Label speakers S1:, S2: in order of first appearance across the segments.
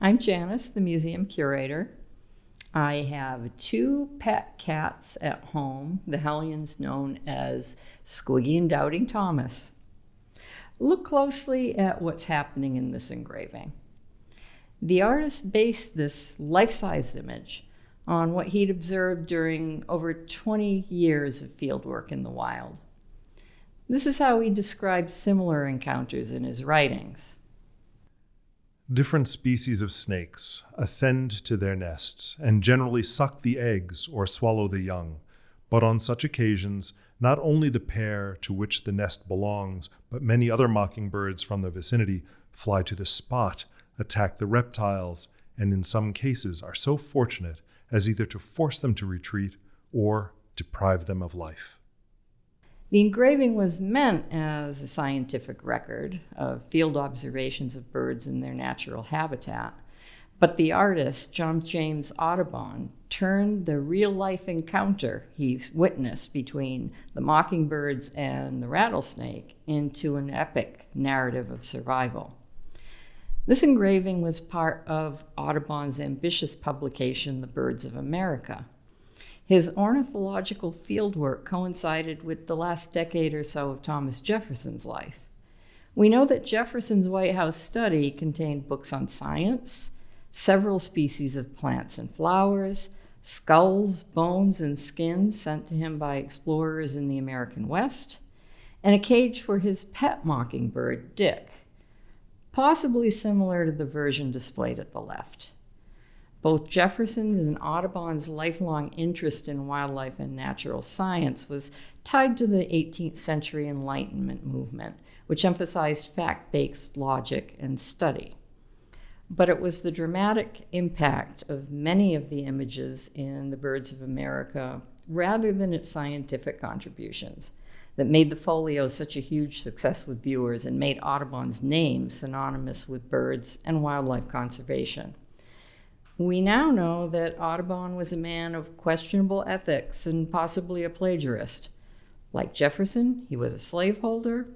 S1: I'm Janice, the museum curator. I have two pet cats at home, the hellions known as Squiggy and Doubting Thomas. Look closely at what's happening in this engraving. The artist based this life-size image on what he'd observed during over 20 years of fieldwork in the wild. This is how he describes similar encounters in his writings.
S2: Different species of snakes ascend to their nests and generally suck the eggs or swallow the young, but on such occasions, not only the pair to which the nest belongs, but many other mockingbirds from the vicinity fly to the spot, attack the reptiles, and in some cases are so fortunate as either to force them to retreat or deprive them of life.
S1: The engraving was meant as a scientific record of field observations of birds in their natural habitat, but the artist, John James Audubon, turned the real-life encounter he witnessed between the mockingbirds and the rattlesnake into an epic narrative of survival. This engraving was part of Audubon's ambitious publication, The Birds of America. His ornithological fieldwork coincided with the last decade or so of Thomas Jefferson's life. We know that Jefferson's White House study contained books on science, several species of plants and flowers, skulls, bones, and skins sent to him by explorers in the American West, and a cage for his pet mockingbird, Dick, possibly similar to the version displayed at the left. Both Jefferson's and Audubon's lifelong interest in wildlife and natural science was tied to the 18th century Enlightenment movement, which emphasized fact-based logic and study. But it was the dramatic impact of many of the images in The Birds of America, rather than its scientific contributions, that made the folio such a huge success with viewers and made Audubon's name synonymous with birds and wildlife conservation. We now know that Audubon was a man of questionable ethics and possibly a plagiarist. Like Jefferson, he was a slaveholder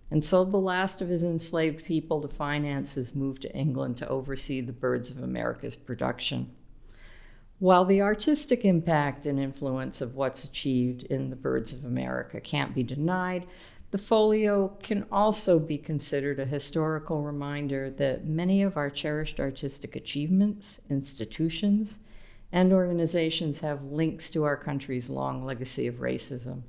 S1: and sold the last of his enslaved people to finance his move to England to oversee the Birds of America's production. While the artistic impact and influence of what's achieved in the Birds of America can't be denied, the folio can also be considered a historical reminder that many of our cherished artistic achievements, institutions, and organizations have links to our country's long legacy of racism.